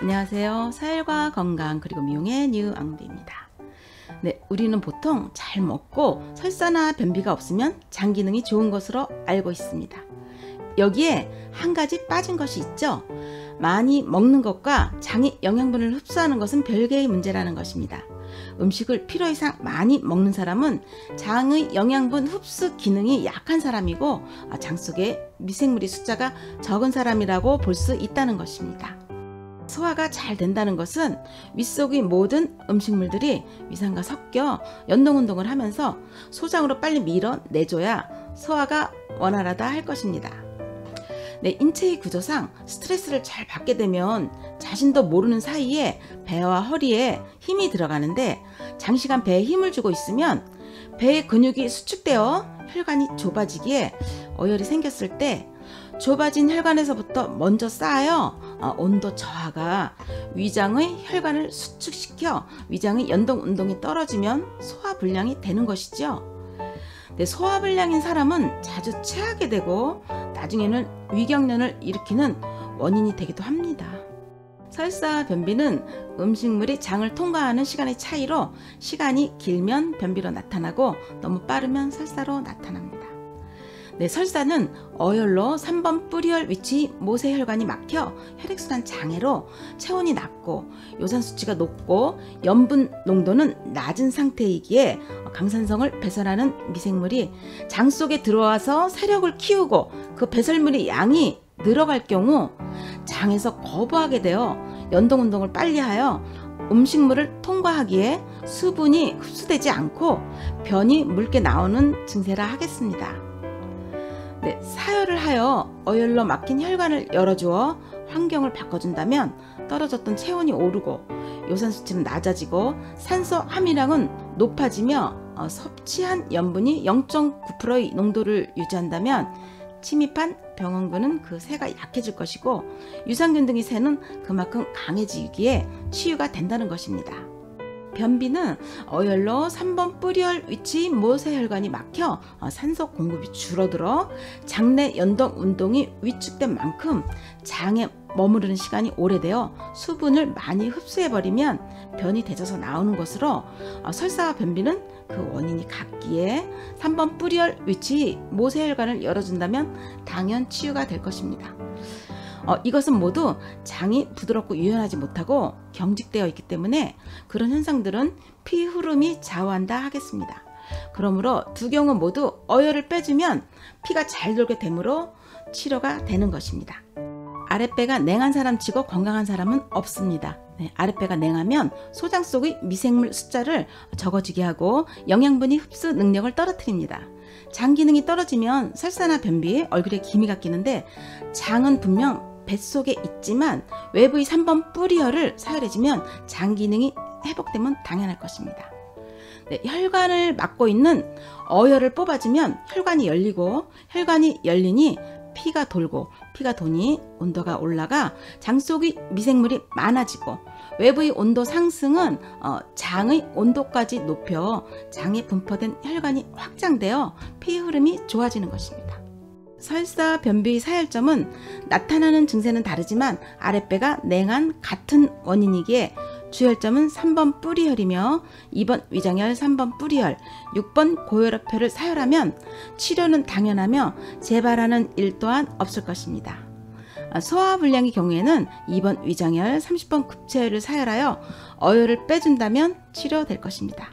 안녕하세요. 사혈과 건강 그리고 미용의 뉴앙비입니다. 네, 우리는 보통 잘 먹고 설사나 변비가 없으면 장 기능이 좋은 것으로 알고 있습니다. 여기에 한 가지 빠진 것이 있죠. 많이 먹는 것과 장이 영양분을 흡수하는 것은 별개의 문제라는 것입니다. 음식을 필요 이상 많이 먹는 사람은 장의 영양분 흡수 기능이 약한 사람이고 장 속에 미생물의 숫자가 적은 사람이라고 볼 수 있다는 것입니다. 소화가 잘 된다는 것은 윗속의 모든 음식물들이 위산과 섞여 연동운동을 하면서 소장으로 빨리 밀어내줘야 소화가 원활하다 할 것입니다. 네, 인체의 구조상 스트레스를 잘 받게 되면 자신도 모르는 사이에 배와 허리에 힘이 들어가는데 장시간 배에 힘을 주고 있으면 배의 근육이 수축되어 혈관이 좁아지기에 어혈이 생겼을 때 좁아진 혈관에서부터 먼저 쌓여 온도 저하가 위장의 혈관을 수축시켜 위장의 연동 운동이 떨어지면 소화불량이 되는 것이죠. 네, 소화불량인 사람은 자주 체하게 되고 나중에는 위경련을 일으키는 원인이 되기도 합니다. 설사 변비는 음식물이 장을 통과하는 시간의 차이로 시간이 길면 변비로 나타나고 너무 빠르면 설사로 나타납니다. 네, 설사는 어혈로 3번 뿌리혈 위치 모세혈관이 막혀 혈액순환 장애로 체온이 낮고 요산 수치가 높고 염분 농도는 낮은 상태이기에 강산성을 배설하는 미생물이 장 속에 들어와서 세력을 키우고 그 배설물의 양이 늘어갈 경우 장에서 거부하게 되어 연동운동을 빨리하여 음식물을 통과하기에 수분이 흡수되지 않고 변이 묽게 나오는 증세라 하겠습니다. 네, 사혈을 하여 어혈로 막힌 혈관을 열어주어 환경을 바꿔준다면 떨어졌던 체온이 오르고 요산 수치는 낮아지고 산소 함유량은 높아지며 섭취한 염분이 0.9%의 농도를 유지한다면 침입한 병원균은 그 새가 약해질 것이고 유산균 등의 새는 그만큼 강해지기에 치유가 된다는 것입니다. 변비는 어혈로 3번 뿌리혈 위치 모세혈관이 막혀 산소 공급이 줄어들어 장내 연동 운동이 위축된 만큼 장에 머무르는 시간이 오래되어 수분을 많이 흡수해버리면 변이 되져서 나오는 것으로 설사와 변비는 그 원인이 같기에 3번 뿌리혈 위치 모세혈관을 열어준다면 당연 치유가 될 것입니다. 이것은 모두 장이 부드럽고 유연하지 못하고 경직되어 있기 때문에 그런 현상들은 피 흐름이 좌우한다 하겠습니다. 그러므로 두 경우 모두 어혈을 빼주면 피가 잘 돌게 되므로 치료가 되는 것입니다. 아랫배가 냉한 사람치고 건강한 사람은 없습니다. 네, 아랫배가 냉하면 소장 속의 미생물 숫자를 적어지게 하고 영양분이 흡수 능력을 떨어뜨립니다. 장 기능이 떨어지면 설사나 변비에 얼굴에 기미가 끼는데 장은 분명 뱃속에 있지만 외부의 3번 뿌리혈을 사혈해주면 장 기능이 회복되면 당연할 것입니다. 네, 혈관을 막고 있는 어혈을 뽑아주면 혈관이 열리고 혈관이 열리니 피가 돌고 피가 도니 온도가 올라가 장 속의 미생물이 많아지고 외부의 온도 상승은 장의 온도까지 높여 장에 분포된 혈관이 확장되어 피 흐름이 좋아지는 것입니다. 설사, 변비, 사혈점은 나타나는 증세는 다르지만 아랫배가 냉한 같은 원인이기에 주혈점은 3번 뿌리혈이며 2번 위장혈, 3번 뿌리혈, 6번 고혈압혈을 사혈하면 치료는 당연하며 재발하는 일 또한 없을 것입니다. 소화불량의 경우에는 2번 위장혈, 30번 급체혈을 사혈하여 어혈을 빼준다면 치료될 것입니다.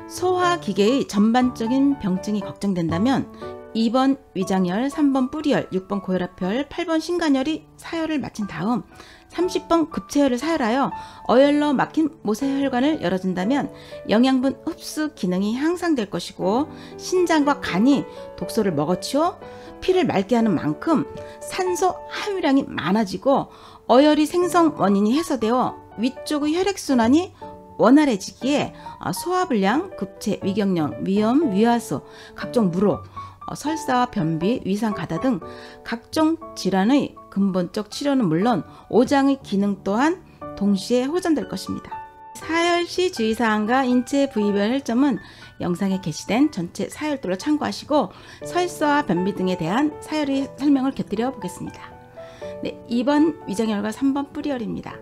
소화기계의 전반적인 병증이 걱정된다면 2번 위장혈, 3번 뿌리혈, 6번 고혈압혈, 8번 신간혈이 사혈을 마친 다음 30번 급체혈을 사혈하여 어혈로 막힌 모세혈관을 열어준다면 영양분 흡수 기능이 향상될 것이고 신장과 간이 독소를 먹어치워 피를 맑게 하는 만큼 산소 함유량이 많아지고 어혈이 생성 원인이 해소되어 위쪽의 혈액순환이 원활해지기에 소화불량, 급체, 위경련, 위염, 위하수, 각종 무록, 설사와 변비, 위산 가다 등 각종 질환의 근본적 치료는 물론 오장의 기능 또한 동시에 호전될 것입니다. 사혈 시 주의사항과 인체 부위별 혈점은 영상에 게시된 전체 사혈도를 참고하시고 설사와 변비 등에 대한 사혈의 설명을 곁들여 보겠습니다. 네, 2번 위장혈과 3번 뿌리혈입니다.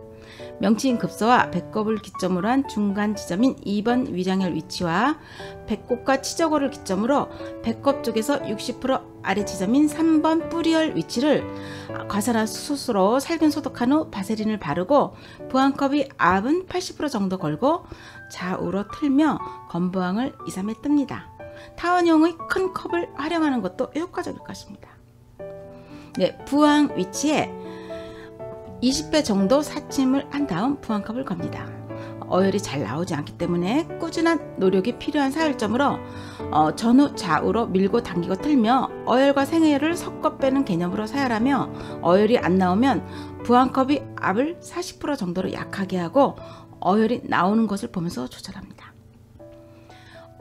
명치인 급소와 배꼽을 기점으로 한 중간 지점인 2번 위장혈 위치와 배꼽과 치저고를 기점으로 배꼽 쪽에서 60% 아래 지점인 3번 뿌리혈 위치를 과산화 수소수로 살균 소독한 후 바세린을 바르고 부항컵이 압은 80% 정도 걸고 좌우로 틀며 건부항을 2, 3회 뜹니다. 타원형의 큰 컵을 활용하는 것도 효과적일 것입니다. 네, 부항 위치에 20배 정도 사침을 한 다음 부항컵을 겁니다. 어혈이 잘 나오지 않기 때문에 꾸준한 노력이 필요한 사혈점으로 전후 좌우로 밀고 당기고 틀며 어혈과 생혈을 섞어 빼는 개념으로 사혈하며 어혈이 안 나오면 부항컵이 압을 40% 정도로 약하게 하고 어혈이 나오는 것을 보면서 조절합니다.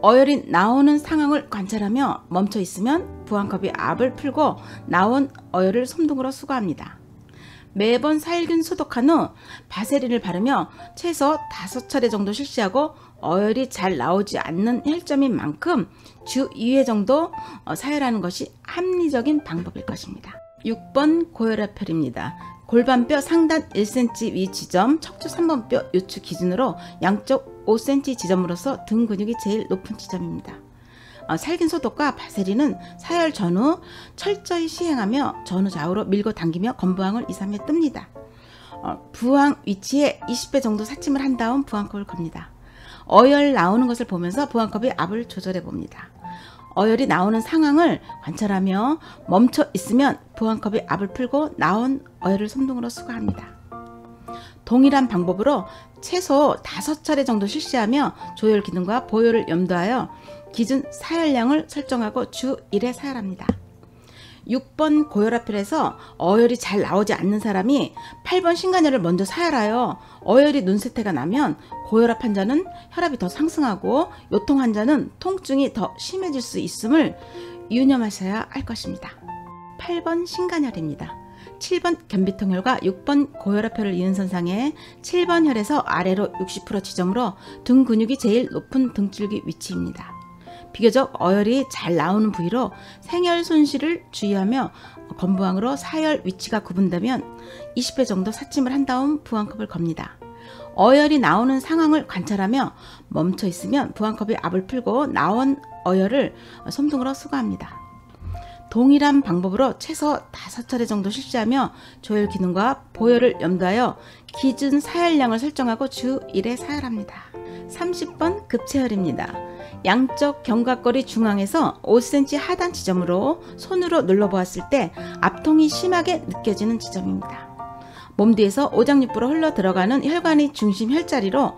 어혈이 나오는 상황을 관찰하며 멈춰 있으면 부항컵이 압을 풀고 나온 어혈을 솜둥으로 수거합니다. 매번 살균 소독한 후 바세린을 바르며 최소 5차례 정도 실시하고 어혈이 잘 나오지 않는 혈점인 만큼 주 2회 정도 사혈하는 것이 합리적인 방법일 것입니다. 6번 고혈압혈입니다. 골반뼈 상단 1cm 위 지점, 척추 3번 뼈 요추 기준으로 양쪽 5cm 지점으로서 등 근육이 제일 높은 지점입니다. 살균 소독과 바세린은 사혈 전후 철저히 시행하며 전후 좌우로 밀고 당기며 건부항을 2, 3회 뜹니다. 부항 위치에 20배 정도 사침을 한 다음 부항컵을 겁니다. 어혈 나오는 것을 보면서 부항컵의 압을 조절해 봅니다. 어혈이 나오는 상황을 관찰하며 멈춰 있으면 부항컵의 압을 풀고 나온 어혈을 솜둥으로 수거합니다. 동일한 방법으로 최소 5차례 정도 실시하며 조혈 기능과 보혈을 염두하여 기준 사혈량을 설정하고 주 1회 사혈합니다. 6번 고혈압혈에서 어혈이 잘 나오지 않는 사람이 8번 신간혈을 먼저 사혈하여 어혈이 눈쇠태가 나면 고혈압 환자는 혈압이 더 상승하고 요통 환자는 통증이 더 심해질 수 있음을 유념하셔야 할 것입니다. 8번 신간혈입니다. 7번 견비통혈과 6번 고혈압혈을 이은 선상에 7번 혈에서 아래로 60% 지점으로 등 근육이 제일 높은 등줄기 위치입니다. 비교적 어혈이 잘 나오는 부위로 생혈 손실을 주의하며 건부항으로 사혈 위치가 구분되면 20회 정도 사침을 한 다음 부항컵을 겁니다. 어혈이 나오는 상황을 관찰하며 멈춰 있으면 부항컵의 압을 풀고 나온 어혈을 솜둥으로 수거합니다. 동일한 방법으로 최소 5차례 정도 실시하며 조혈 기능과 보혈을 염두하여 기준 사혈량을 설정하고 주 1회 사혈합니다. 30번 급체혈입니다. 양쪽 견갑골이 중앙에서 5cm 하단 지점으로 손으로 눌러보았을 때 압통이 심하게 느껴지는 지점입니다. 몸 뒤에서 오장육부로 흘러 들어가는 혈관의 중심 혈자리로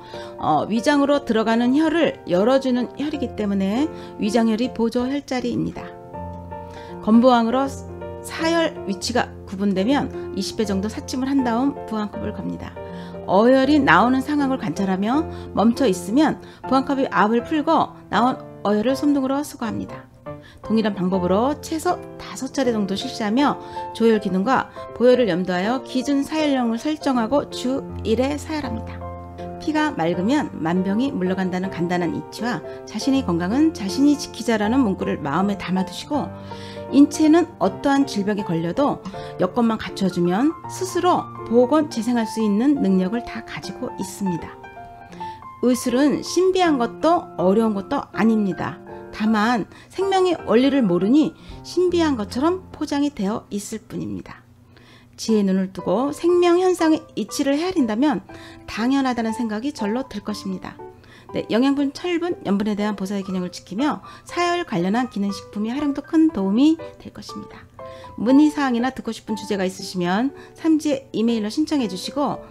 위장으로 들어가는 혈을 열어주는 혈이기 때문에 위장혈이 보조 혈자리입니다. 건부항으로 사혈 위치가 구분되면 20회 정도 사침을 한 다음 부항컵을 겁니다. 어혈이 나오는 상황을 관찰하며 멈춰 있으면 부항컵이 압을 풀고 나온 어혈을 솜둥으로 수거합니다. 동일한 방법으로 최소 5차례 정도 실시하며 조혈 기능과 보혈을 염두하여 기준 사혈량을 설정하고 주 1회 사혈합니다. 피가 맑으면 만병이 물러간다는 간단한 이치와 자신의 건강은 자신이 지키자라는 문구를 마음에 담아두시고 인체는 어떠한 질병에 걸려도 여건만 갖춰주면 스스로 보건 재생할 수 있는 능력을 다 가지고 있습니다. 의술은 신비한 것도 어려운 것도 아닙니다. 다만 생명의 원리를 모르니 신비한 것처럼 포장이 되어 있을 뿐입니다. 지혜의 눈을 뜨고 생명 현상의 이치를 헤아린다면 당연하다는 생각이 절로 들 것입니다. 네, 영양분, 철분, 염분에 대한 보살의 균형을 지키며 사혈 관련한 기능식품의 활용도 큰 도움이 될 것입니다. 문의사항이나 듣고 싶은 주제가 있으시면 삼지에 이메일로 신청해 주시고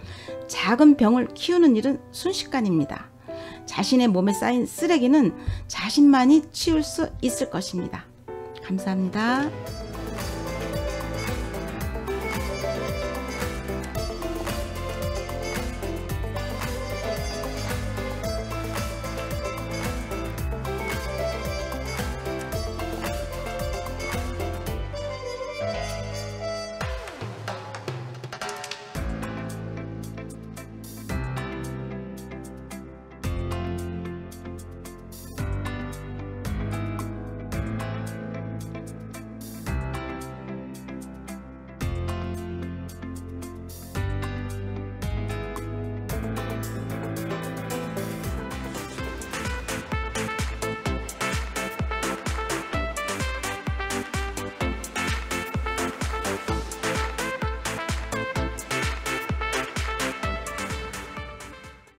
작은 병을 키우는 일은 순식간입니다. 자신의 몸에 쌓인 쓰레기는 자신만이 치울 수 있을 것입니다. 감사합니다.